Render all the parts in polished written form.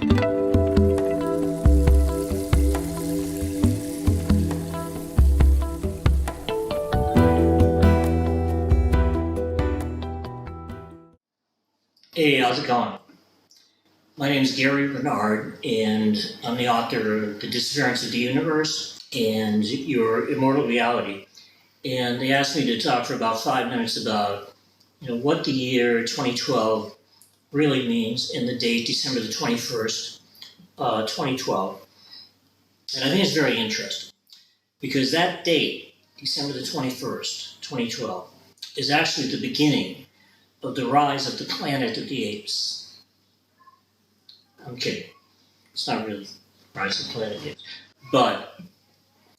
Hey, how's it going? My name is Gary Renard, and I'm the author of The Disappearance of the Universe and Your Immortal Reality. And they asked me to talk for about 5 minutes about, what the year 2012 really means and the date December the 21st, 2012. And I think it's very interesting because that date, December the 21st, 2012, is actually the beginning of the rise of the Planet of the Apes. I'm kidding. It's not really Rise of the Planet of the Apes. But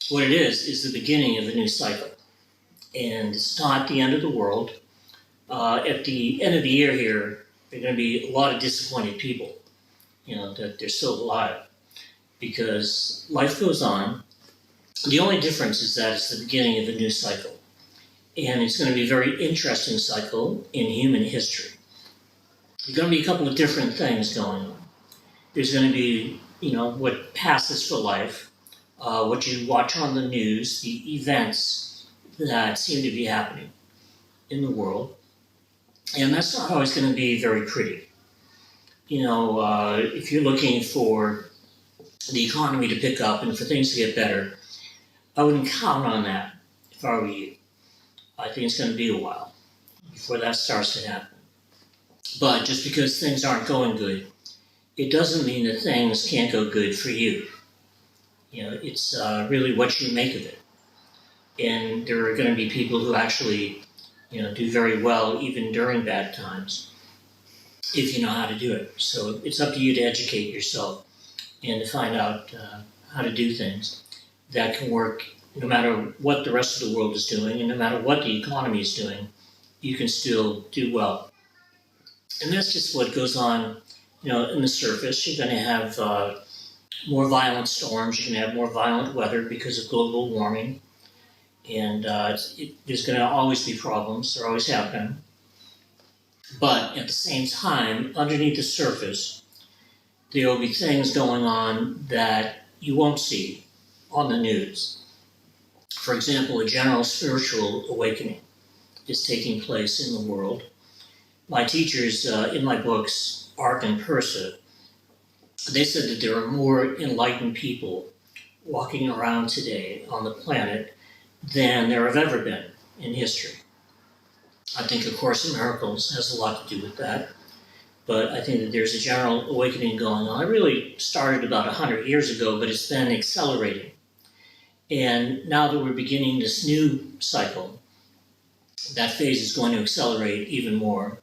what it is the beginning of a new cycle. And it's not the end of the world. At the end of the year here, there are going to be a lot of disappointed people, that they're still alive because life goes on. The only difference is that it's the beginning of a new cycle. And it's going to be a very interesting cycle in human history. There's going to be a couple of different things going on. There's going to be, what passes for life, what you watch on the news, the events that seem to be happening in the world. And that's not always going to be very pretty. If you're looking for the economy to pick up and for things to get better, I wouldn't count on that if I were you. I think it's going to be a while before that starts to happen. But just because things aren't going good, it doesn't mean that things can't go good for you. It's really what you make of it. And there are going to be people who actually, do very well even during bad times if you know how to do it. So it's up to you to educate yourself and to find out how to do things that can work no matter what the rest of the world is doing and no matter what the economy is doing, you can still do well. And that's just what goes on, in the surface. You're going to have more violent storms. You're going to have more violent weather because of global warming. And there's going to always be problems. There always have been. But at the same time, underneath the surface, there will be things going on that you won't see on the news. For example, a general spiritual awakening is taking place in the world. My teachers in my books, Art and Persa, they said that there are more enlightened people walking around today on the planet than there have ever been in history. I think A Course in Miracles has a lot to do with that. But I think that there's a general awakening going on. It really started about 100 years ago, but it's been accelerating. And now that we're beginning this new cycle, that phase is going to accelerate even more.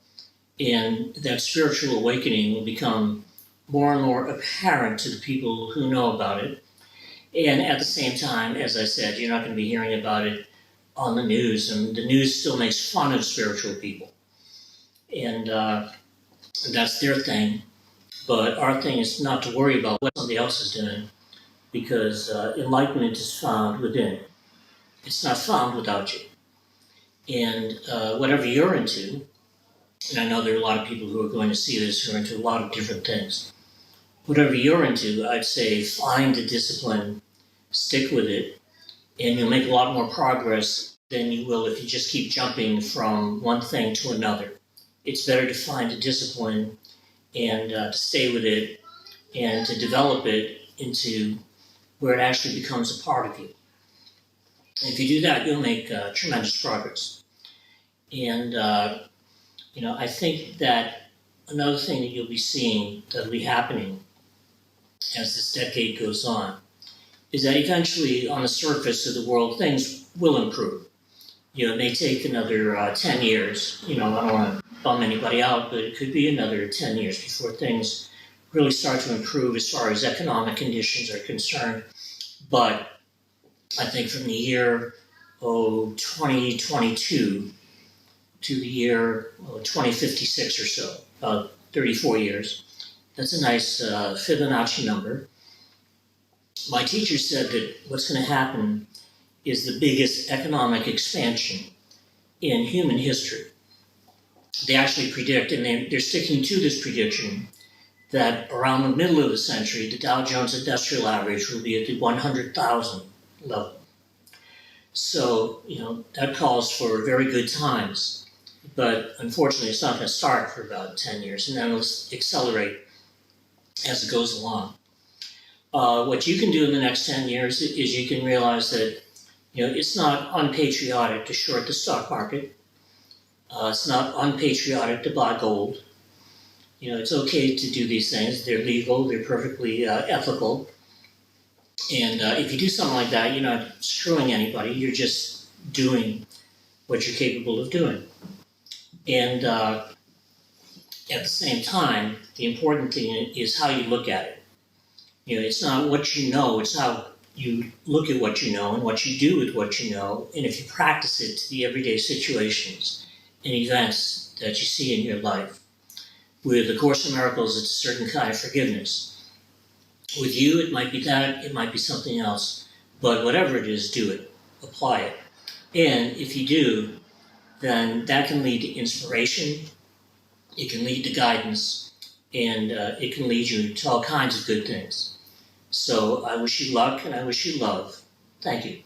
And that spiritual awakening will become more and more apparent to the people who know about it. And at the same time, as I said, you're not going to be hearing about it on the news. And the news still makes fun of spiritual people. And that's their thing. But our thing is not to worry about what somebody else is doing, because enlightenment is found within. It's not found without you. And whatever you're into, and I know there are a lot of people who are going to see this who are into a lot of different things. Whatever you're into, I'd say find the discipline, stick with it, and you'll make a lot more progress than you will if you just keep jumping from one thing to another. It's better to find a discipline and to stay with it and to develop it into where it actually becomes a part of you. And if you do that, you'll make tremendous progress. And, I think that another thing that you'll be seeing that'll be happening as this decade goes on is that eventually on the surface of the world, things will improve. It may take another 10 years. I don't want to bum anybody out, but it could be another 10 years before things really start to improve as far as economic conditions are concerned. But I think from the year 2022 to the year 2056 or so, about 34 years, that's a nice Fibonacci number. My teacher said that what's going to happen is the biggest economic expansion in human history. They actually predict, and they're sticking to this prediction, that around the middle of the century, the Dow Jones Industrial Average will be at the 100,000 level. So, that calls for very good times. But unfortunately, it's not going to start for about 10 years, and then it'll accelerate as it goes along. What you can do in the next 10 years is you can realize that it's not unpatriotic to short the stock market. It's not unpatriotic to buy gold. It's okay to do these things. They're legal. They're perfectly ethical. And if you do something like that, you're not screwing anybody. You're just doing what you're capable of doing. And at the same time, the important thing is how you look at it. It's not what you know, it's how you look at what you know and what you do with what you know, and if you practice it to the everyday situations and events that you see in your life. With A Course in Miracles, it's a certain kind of forgiveness. With you, it might be that, it might be something else, but whatever it is, do it, apply it. And if you do, then that can lead to inspiration, it can lead to guidance, and it can lead you to all kinds of good things. So I wish you luck and I wish you love. Thank you.